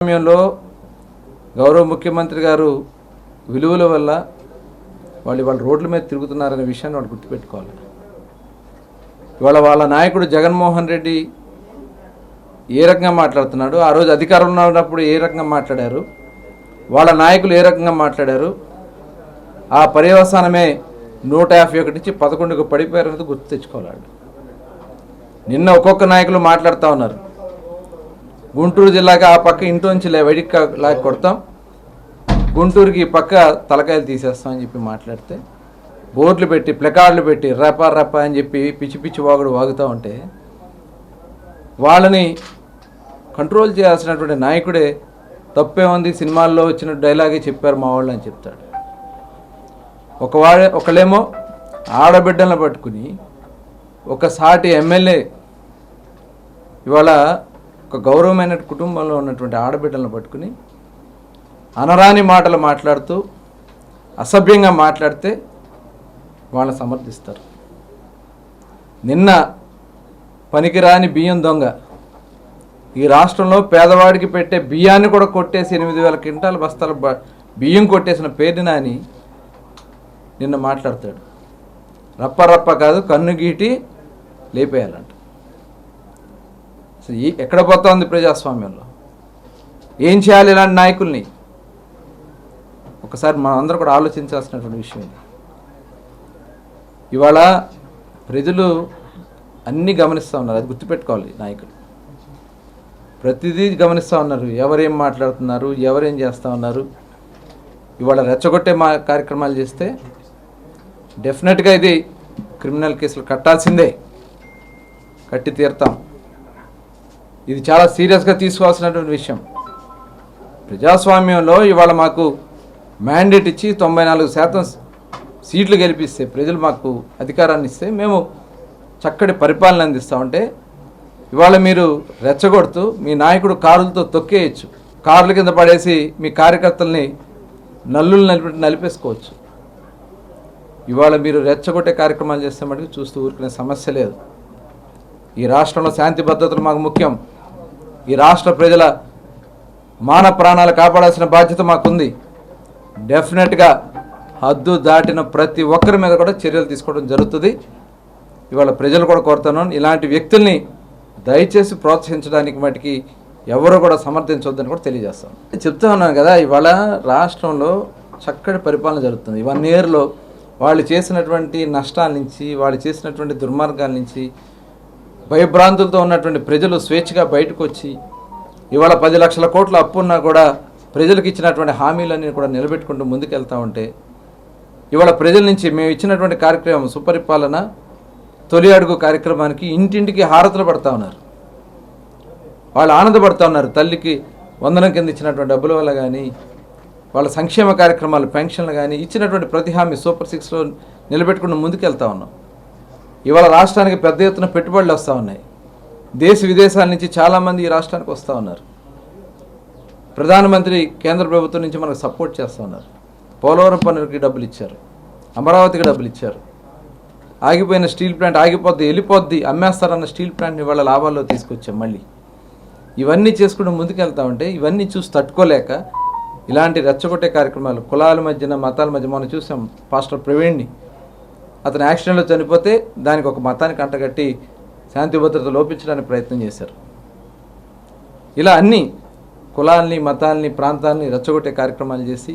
సమయంలో గౌరవ ముఖ్యమంత్రి గారు విలువల వల్ల వాళ్ళ రోడ్ల మీద తిరుగుతున్నారనే విషయాన్ని వాళ్ళు గుర్తుపెట్టుకోవాలి. వాళ్ళ నాయకుడు జగన్మోహన్ రెడ్డి ఏ రకంగా మాట్లాడుతున్నాడు, ఆ రోజు అధికారంలో ఉన్నప్పుడు ఏ రకంగా మాట్లాడారు, వాళ్ళ నాయకులు ఏ రకంగా మాట్లాడారు, ఆ పర్యవసానమే 151 నుంచి 11కు పడిపోయారనేది గుర్తు తెచ్చుకోవాలి. నిన్న ఒక్కొక్క నాయకులు మాట్లాడుతూ ఉన్నారు. గుంటూరు జిల్లాకి ఆ పక్క ఇంట్లోంచి వెడికి లాగి కొడతాం, గుంటూరుకి ఈ పక్క తలకాయలు తీసేస్తామని చెప్పి మాట్లాడితే, బోర్డులు పెట్టి ప్లకార్డులు పెట్టి రప అని చెప్పి పిచ్చి పిచ్చి వాగుడు వాగుతూ ఉంటే వాళ్ళని కంట్రోల్ చేయాల్సినటువంటి నాయకుడే తప్పే ఉంది, సినిమాల్లో వచ్చిన డైలాగే చెప్పారు మా వాళ్ళు అని చెప్తాడు. ఒకళ్ళేమో ఆడబిడ్డలను పట్టుకుని ఒక సాటి ఎమ్మెల్యే ఇవాళ ఒక గౌరవమైన కుటుంబంలో ఉన్నటువంటి ఆడబిడ్డలను పట్టుకుని అనరాని మాటలు మాట్లాడుతూ అసభ్యంగా మాట్లాడితే వాళ్ళని సమర్థిస్తారు. నిన్న పనికిరాని బియ్యం దొంగ ఈ రాష్ట్రంలో పేదవాడికి పెట్టే బియ్యాన్ని కూడా కొట్టేసి 8,000 క్వింటాల బస్తాల బియ్యం కొట్టేసిన పేరు నాని నిన్న మాట్లాడతాడు. రప్ప కాదు, కన్ను గీటి లేపేయాలంట. ఎక్కడ పోతా ఉంది ప్రజాస్వామ్యంలో? ఏం చేయాలి ఇలాంటి నాయకుల్ని? ఒకసారి మనం అందరూ కూడా ఆలోచించాల్సినటువంటి విషయం ఇది. ఇవాళ ప్రజలు అన్నీ గమనిస్తూ ఉన్నారు, అది గుర్తుపెట్టుకోవాలి. నాయకులు ప్రతిదీ గమనిస్తూ ఉన్నారు, ఎవరేం మాట్లాడుతున్నారు, ఎవరేం చేస్తూ ఉన్నారు. ఇవాళ రెచ్చగొట్టే కార్యక్రమాలు చేస్తే డెఫినెట్గా ఇది క్రిమినల్ కేసులు కట్టాల్సిందే, కట్టి తీరుతాం. ఇది చాలా సీరియస్గా తీసుకోవాల్సినటువంటి విషయం. ప్రజాస్వామ్యంలో ఇవాళ మాకు మ్యాండేట్ ఇచ్చి 94% సీట్లు గెలిపిస్తే, ప్రజలు మాకు అధికారాన్ని ఇస్తే మేము చక్కటి పరిపాలన అందిస్తామంటే, ఇవాళ మీరు రెచ్చగొడుతూ మీ నాయకుడు కారులతో తొక్కేయచ్చు, కార్ల కింద పడేసి మీ కార్యకర్తల్ని నల్లులు నలిపేసుకోవచ్చు. ఇవాళ మీరు రెచ్చగొట్టే కార్యక్రమాలు చేస్తే మటుకు చూస్తూ ఊరుకునే సమస్య లేదు. ఈ రాష్ట్రంలో శాంతి భద్రతలు మాకు ముఖ్యం. ఈ రాష్ట్ర ప్రజల మాన ప్రాణాలు కాపాడాల్సిన బాధ్యత మాకుంది. డెఫినెట్గా హద్దు దాటిన ప్రతి ఒక్కరి మీద కూడా చర్యలు తీసుకోవడం జరుగుతుంది. ఇవాళ ప్రజలు కూడా కోరుతున్నాను, ఇలాంటి వ్యక్తుల్ని దయచేసి ప్రోత్సహించడానికి మటుకి ఎవరు కూడా సమర్థించవద్దని కూడా తెలియజేస్తాను. చెప్తా ఉన్నాను కదా, ఇవాళ రాష్ట్రంలో చక్కటి పరిపాలన జరుగుతుంది. 1 ఇయర్లో వాళ్ళు చేసినటువంటి నష్టాల నుంచి, వాళ్ళు చేసినటువంటి దుర్మార్గాల నుంచి, భయభ్రాంతులతో ఉన్నటువంటి ప్రజలు స్వేచ్ఛగా బయటకు వచ్చి ఇవాళ 10 లక్షల కోట్ల అప్పున్నా కూడా ప్రజలకు ఇచ్చినటువంటి హామీలన్నీ కూడా నిలబెట్టుకుంటూ ముందుకెళ్తూ ఉంటే, ఇవాళ ప్రజల నుంచి మేము ఇచ్చినటువంటి కార్యక్రమం సుపరిపాలన తొలి అడుగు కార్యక్రమానికి ఇంటింటికి హారతులు పడతా ఉన్నారు. వాళ్ళు ఆనందపడుతూ ఉన్నారు. తల్లికి వందనం కింద ఇచ్చినటువంటి డబ్బుల వల్ల కానీ, వాళ్ళ సంక్షేమ కార్యక్రమాలు పెన్షన్లు కానీ ఇచ్చినటువంటి ప్రతి హామీ సూపర్ 6లో నిలబెట్టుకుంటూ ముందుకెళ్తా ఉన్నాం. ఇవాళ రాష్ట్రానికి పెద్ద ఎత్తున పెట్టుబడులు వస్తూ ఉన్నాయి. దేశ విదేశాల నుంచి చాలామంది ఈ రాష్ట్రానికి వస్తూ ఉన్నారు. ప్రధానమంత్రి కేంద్ర ప్రభుత్వం నుంచి మనకు సపోర్ట్ చేస్తూ ఉన్నారు. పోలవరం పనులకి డబ్బులు ఇచ్చారు, అమరావతికి డబ్బులు ఇచ్చారు. ఆగిపోయిన స్టీల్ ప్లాంట్ వెళ్ళిపోద్ది అమ్మేస్తారన్న స్టీల్ ప్లాంట్ని ఇవాళ లాభాల్లో తీసుకొచ్చాం. మళ్ళీ ఇవన్నీ చేసుకుంటూ ముందుకెళ్తా ఉంటే ఇవన్నీ చూసి తట్టుకోలేక ఇలాంటి రెచ్చగొట్టే కార్యక్రమాలు కులాల మధ్యన మతాల మధ్య మనం చూసాం. పాస్టర్ ప్రవీణ్ని అతను యాక్సిడెంట్లో చనిపోతే దానికి ఒక మతానికి అంటగట్టి శాంతి భద్రత లోపించడానికి ప్రయత్నం చేశారు. ఇలా అన్ని కులాల్ని, మతాల్ని, ప్రాంతాలని రెచ్చగొట్టే కార్యక్రమాలు చేసి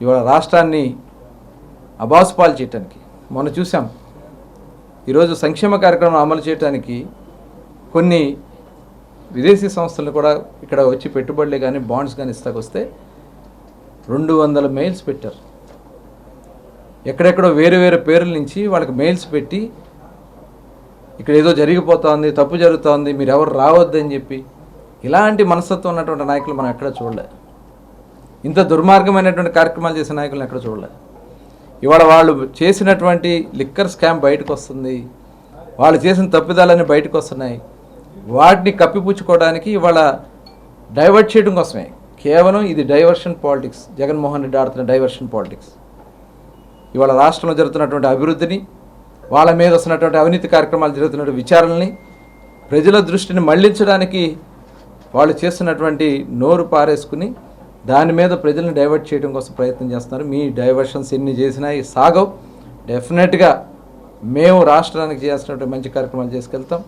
ఇవాళ రాష్ట్రాన్ని అబాసుపాలు చేయటానికి మనం చూసాం. ఈరోజు సంక్షేమ కార్యక్రమం అమలు చేయడానికి కొన్ని విదేశీ సంస్థలు కూడా ఇక్కడ వచ్చి పెట్టుబడులే కానీ బాండ్స్ కానీ ఇస్తాకొస్తే 200 మెయిల్స్ పెట్టారు. ఎక్కడెక్కడో వేరే పేర్ల నుంచి వాళ్ళకి మెయిల్స్ పెట్టి ఇక్కడ ఏదో జరిగిపోతుంది, తప్పు జరుగుతుంది, మీరు ఎవరు రావద్దని చెప్పి ఇలాంటి మనస్తత్వం ఉన్నటువంటి నాయకులు మనం ఎక్కడ చూడలే. ఇంత దుర్మార్గమైనటువంటి కార్యక్రమాలు చేసిన నాయకులను ఎక్కడ చూడలే. ఇవాళ వాళ్ళు చేసినటువంటి లిక్కర్ స్కామ్ బయటకు వస్తుంది, వాళ్ళు చేసిన తప్పిదాలన్నీ బయటకు వస్తున్నాయి. వాటిని కప్పిపుచ్చుకోవడానికి ఇవాళ డైవర్ట్ చేయడం కోసమే, కేవలం ఇది డైవర్షన్ పాలిటిక్స్. జగన్మోహన్ రెడ్డి ఆడుతున్న డైవర్షన్ పాలిటిక్స్. ఇవాళ రాష్ట్రంలో జరుగుతున్నటువంటి అభివృద్ధిని, వాళ్ళ మీద వస్తున్నటువంటి అవినీతి కార్యక్రమాలు జరుగుతున్నటువంటి విచారణని ప్రజల దృష్టిని మళ్లించడానికి వాళ్ళు చేస్తున్నటువంటి నోరు పారేసుకుని దాని మీద ప్రజల్ని డైవర్ట్ చేయడం కోసం ప్రయత్నం చేస్తున్నారు. మీ డైవర్షన్స్ ఎన్ని చేసినా ఈ సాగవు. డెఫినెట్గా మేము రాష్ట్రానికి చేయాల్సినటువంటి మంచి కార్యక్రమాలు చేసుకెళ్తాం.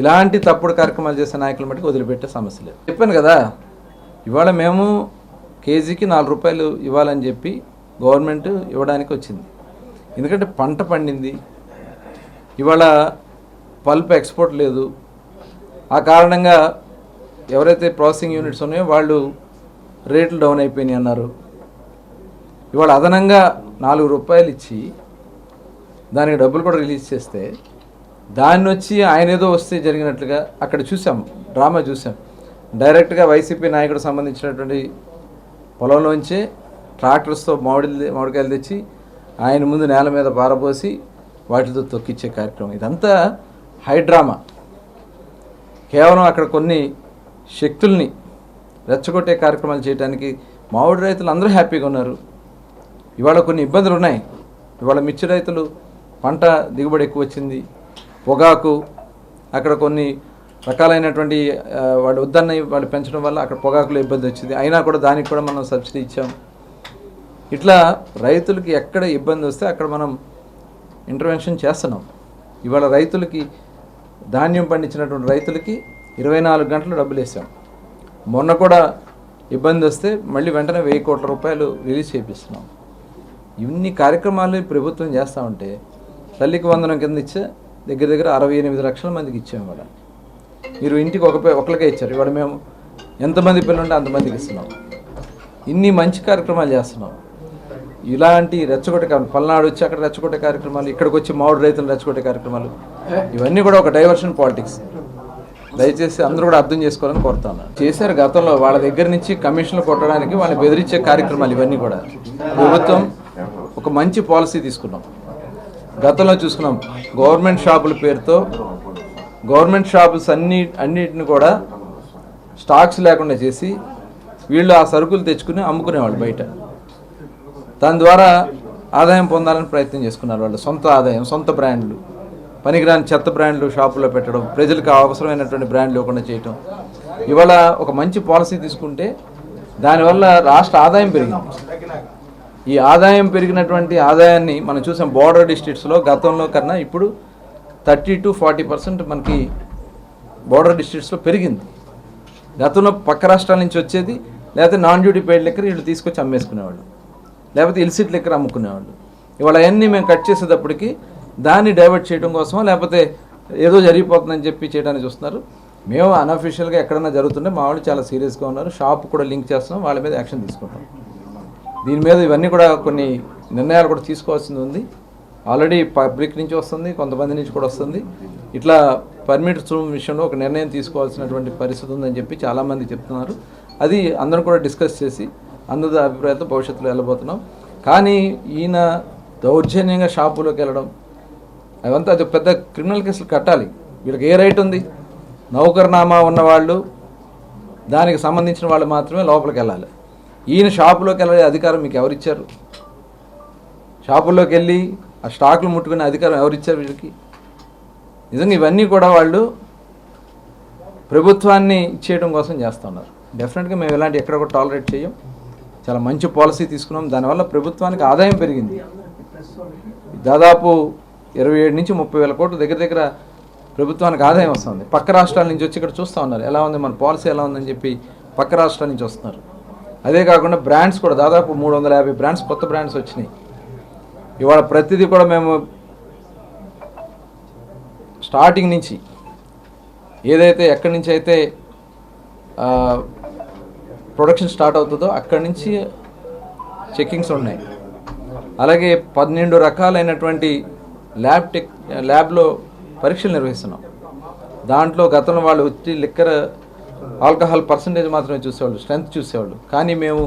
ఇలాంటి తప్పుడు కార్యక్రమాలు చేసే నాయకుల మటుకు వదిలిపెట్టే సమస్య లేదు. చెప్పాను కదా, ఇవాళ మేము కేజీకి 4 రూపాయలు ఇవ్వాలని చెప్పి గవర్నమెంట్ ఇవ్వడానికి వచ్చింది. ఎందుకంటే పంట పండింది, ఇవాళ పల్ప్ ఎక్స్పోర్ట్ లేదు. ఆ కారణంగా ఎవరైతే ప్రాసెసింగ్ యూనిట్స్ ఉన్నాయో వాళ్ళు రేట్లు డౌన్ అయిపోయినాయి అన్నారు. ఇవాళ అదనంగా 4 రూపాయలు ఇచ్చి దానికి డబ్బులు కూడా రిలీజ్ చేస్తే దాన్ని వచ్చి ఆయన ఏదో వస్తే జరిగినట్లుగా అక్కడ చూసాం, డ్రామా చూసాం. డైరెక్ట్గా వైసీపీ నాయకుడు సంబంధించినటువంటి పొలంలోంచే ట్రాక్టర్స్తో మామిడికాయలు తెచ్చి ఆయన ముందు నేల మీద పారబోసి వాటితో తొక్కిచ్చే కార్యక్రమం. ఇదంతా హైడ్రామా. కేవలం అక్కడ కొన్ని శక్తుల్ని రెచ్చగొట్టే కార్యక్రమాలు చేయడానికి మామిడి రైతులు అందరూ హ్యాపీగా ఉన్నారు. ఇవాళ కొన్ని ఇబ్బందులు ఉన్నాయి. ఇవాళ మిర్చి రైతులు పంట దిగుబడి ఎక్కువ వచ్చింది, పొగాకు అక్కడ కొన్ని రకాలైనటువంటి వాళ్ళు వద్దన్న వాళ్ళు పెంచడం వల్ల అక్కడ పొగాకులో ఇబ్బంది వచ్చింది. అయినా కూడా దానికి కూడా మనం సబ్సిడీ ఇచ్చాం. ఇట్లా రైతులకి ఎక్కడ ఇబ్బంది వస్తే అక్కడ మనం ఇంటర్వెన్షన్ చేస్తున్నాం. ఇవాళ రైతులకి ధాన్యం పండించినటువంటి రైతులకి 24 గంటలు డబ్బులు వేసాం. మొన్న కూడా ఇబ్బంది వస్తే మళ్ళీ వెంటనే 1000 కోట్ల రూపాయలు రిలీజ్ చేపిస్తున్నాం. ఇన్ని కార్యక్రమాలు ప్రభుత్వం చేస్తూ ఉంటే తల్లికి వందనం కింద ఇచ్చే దగ్గర 68 లక్షల మందికి ఇచ్చాం. ఇవాళ మీరు ఇంటికి ఒకరికే ఇచ్చారు. ఇవాళ మేము ఎంతమంది పిల్లలు ఉంటే అంతమందికి ఇస్తున్నాం. ఇన్ని మంచి కార్యక్రమాలు చేస్తున్నాం. ఇలాంటి రెచ్చగొట్టే పల్నాడు వచ్చి అక్కడ రెచ్చగొట్టే కార్యక్రమాలు, ఇక్కడికి వచ్చి మామిడి రైతులు రెచ్చగొట్టే కార్యక్రమాలు, ఇవన్నీ కూడా ఒక డైవర్షన్ పాలిటిక్స్. దయచేసి అందరూ కూడా అర్థం చేసుకోవాలని కోరుతాను. చేశారు గతంలో వాళ్ళ దగ్గర నుంచి కమిషన్లు కొట్టడానికి వాళ్ళని బెదిరించే కార్యక్రమాలు ఇవన్నీ కూడా. ప్రభుత్వం ఒక మంచి పాలసీ తీసుకున్నాం. గతంలో చూసుకున్నాం, గవర్నమెంట్ షాపుల పేరుతో గవర్నమెంట్ షాపుస్ అన్నిటిని కూడా స్టాక్స్ లేకుండా చేసి వీళ్ళు ఆ సరుకులు తెచ్చుకుని అమ్ముకునేవాళ్ళు బయట. దాని ద్వారా ఆదాయం పొందాలని ప్రయత్నం చేసుకున్నారు. వాళ్ళు సొంత ఆదాయం, సొంత బ్రాండ్లు, పనికిరాని చెత్త బ్రాండ్లు షాపుల్లో పెట్టడం, ప్రజలకు అవసరమైనటువంటి బ్రాండ్లు ఇవ్వకుండా చేయటం. ఇవాళ ఒక మంచి పాలసీ తీసుకుంటే దానివల్ల రాష్ట్ర ఆదాయం పెరిగింది. ఈ ఆదాయం పెరిగినటువంటి ఆదాయాన్ని మనం చూసాం బోర్డర్ డిస్ట్రిక్ట్స్లో గతంలో కన్నా ఇప్పుడు 30 to 40% మనకి బోర్డర్ డిస్ట్రిక్ట్స్లో పెరిగింది. గతంలో పక్క రాష్ట్రాల నుంచి వచ్చేది, లేకపోతే నాన్ డ్యూటీ పెయిడ్ లెక్కర్ వీళ్ళు తీసుకొచ్చి అమ్మేసుకునేవాళ్ళు, లేకపోతే ఇల్సిట్ లెక్కర్ అమ్ముకునేవాళ్ళు. ఇవాళ అవన్నీ మేము కట్ చేసేటప్పటికి దాన్ని డైవర్ట్ చేయడం కోసమో లేకపోతే ఏదో జరిగిపోతుందని చెప్పి చేయడానికి చూస్తున్నారు. మేము అన్అఫీషియల్గా ఎక్కడన్నా జరుగుతుంటే మా వాళ్ళు చాలా సీరియస్గా ఉన్నారు. షాప్ కూడా లింక్ చేస్తున్నాం, వాళ్ళ మీద యాక్షన్ తీసుకుంటాం. దీని మీద ఇవన్నీ కూడా కొన్ని నిర్ణయాలు కూడా తీసుకోవాల్సింది ఉంది. ఆల్రెడీ పబ్లిక్ నుంచి వస్తుంది, కొంతమంది నుంచి కూడా వస్తుంది. ఇట్లా పర్మిట్స్ విషయంలో ఒక నిర్ణయం తీసుకోవాల్సినటువంటి పరిస్థితి ఉందని చెప్పి చాలామంది చెప్తున్నారు. అది అందరం కూడా డిస్కస్ చేసి అందరి అభిప్రాయాలతో భవిష్యత్తులో వెళ్ళబోతున్నాం. కానీ ఈయన దౌర్జన్యంగా షాపులోకి వెళ్ళడం అవంతా అది పెద్ద క్రిమినల్ కేసులు కట్టాలి. వీళ్ళకి ఏ రైట్ ఉంది? నౌకర్నామా ఉన్నవాళ్ళు, దానికి సంబంధించిన వాళ్ళు మాత్రమే లోపలికి వెళ్ళాలి. ఈయన షాపులోకి వెళ్ళే అధికారం మీకు ఎవరిచ్చారు? షాపుల్లోకి వెళ్ళి ఆ స్టాకులు ముట్టుకునే అధికారం ఎవరిచ్చారు వీళ్ళకి? నిజంగా ఇవన్నీ కూడా వాళ్ళు ప్రభుత్వాన్ని ఇచ్చేయడం కోసం చేస్తున్నారు. డెఫినెట్గా మేము ఇలాంటి ఎక్కడ కూడా టాలరేట్ చేయం. చాలా మంచి పాలసీ తీసుకున్నాం. దానివల్ల ప్రభుత్వానికి ఆదాయం పెరిగింది. దాదాపు 27 నుంచి 30 వేల కోట్లు దగ్గర ప్రభుత్వానికి ఆదాయం వస్తుంది. పక్క రాష్ట్రాల నుంచి వచ్చి ఇక్కడ చూస్తూ ఉన్నారు ఎలా ఉంది మన పాలసీ ఎలా ఉందని చెప్పి పక్క రాష్ట్రాల నుంచి వస్తున్నారు. అదే కాకుండా బ్రాండ్స్ కూడా దాదాపు 350 బ్రాండ్స్, కొత్త బ్రాండ్స్ వచ్చినాయి. ఇవాళ ప్రతిదీ కూడా మేము స్టార్టింగ్ నుంచి ఏదైతే ఎక్కడి నుంచి అయితే ప్రొడక్షన్ స్టార్ట్ అవుతుందో అక్కడి నుంచి చెక్కింగ్స్ ఉన్నాయి. అలాగే 12 రకాలైనటువంటి ల్యాబ్లో పరీక్షలు నిర్వహిస్తున్నాం. దాంట్లో గతంలో వాళ్ళు వచ్చి లిక్కర్ ఆల్కహాల్ పర్సంటేజ్ మాత్రమే చూసేవాళ్ళు, స్ట్రెంత్ చూసేవాళ్ళు. కానీ మేము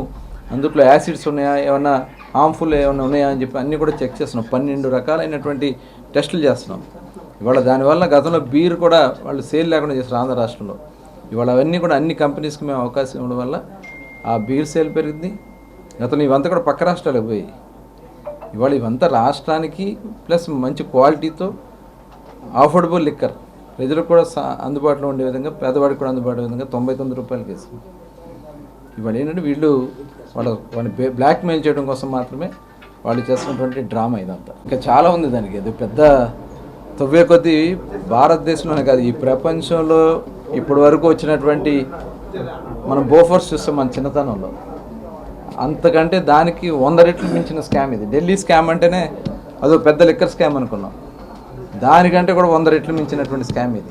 అందులో యాసిడ్స్ ఉన్నాయా, ఏమన్నా హార్మ్ఫుల్ ఏమైనా ఉన్నాయా అని చెప్పి అన్నీ కూడా చెక్ చేస్తున్నాం. 12 రకాలైనటువంటి టెస్టులు చేస్తున్నాం. ఇవాళ దానివల్ల గతంలో బీర్ కూడా వాళ్ళు సేల్ లేకుండా చేస్తారు ఆంధ్ర రాష్ట్రంలో. ఇవాళ అవన్నీ కూడా అన్ని కంపెనీస్కి మేము అవకాశం ఇవ్వడం వల్ల ఆ బీర్ సేల్ పెరిగింది. గతంలో ఇవంతా కూడా పక్క రాష్ట్రాలకు పోయి ఇవాళ ఇవంతా రాష్ట్రానికి ప్లస్ మంచి క్వాలిటీతో అఫోర్డబుల్ లిక్కర్ ప్రజలకు కూడా అందుబాటులో ఉండే విధంగా, పేదవాడికి కూడా అందుబాటు విధంగా 99 రూపాయలకి ఇస్తాం. ఇవాళ ఏంటంటే వీళ్ళు వాళ్ళని బ్లాక్మెయిల్ చేయడం కోసం మాత్రమే వాళ్ళు చేస్తున్నటువంటి డ్రామా ఇదంతా. ఇంకా చాలా ఉంది దానికి. అది పెద్ద తవ్వే కొద్దీ భారతదేశంలోనే కాదు, ఈ ప్రపంచంలో ఇప్పటి వరకు వచ్చినటువంటి మనం బోఫోర్స్ చూస్తాం మన చిన్నతనంలో, అంతకంటే దానికి 100 రెట్లు మించిన స్కామ్ ఇది. ఢిల్లీ స్కామ్ అంటేనే అదో పెద్ద లిక్కర్ స్కామ్ అనుకున్నాం, దానికంటే కూడా 100 రెట్లు మించినటువంటి స్కామ్ ఇది.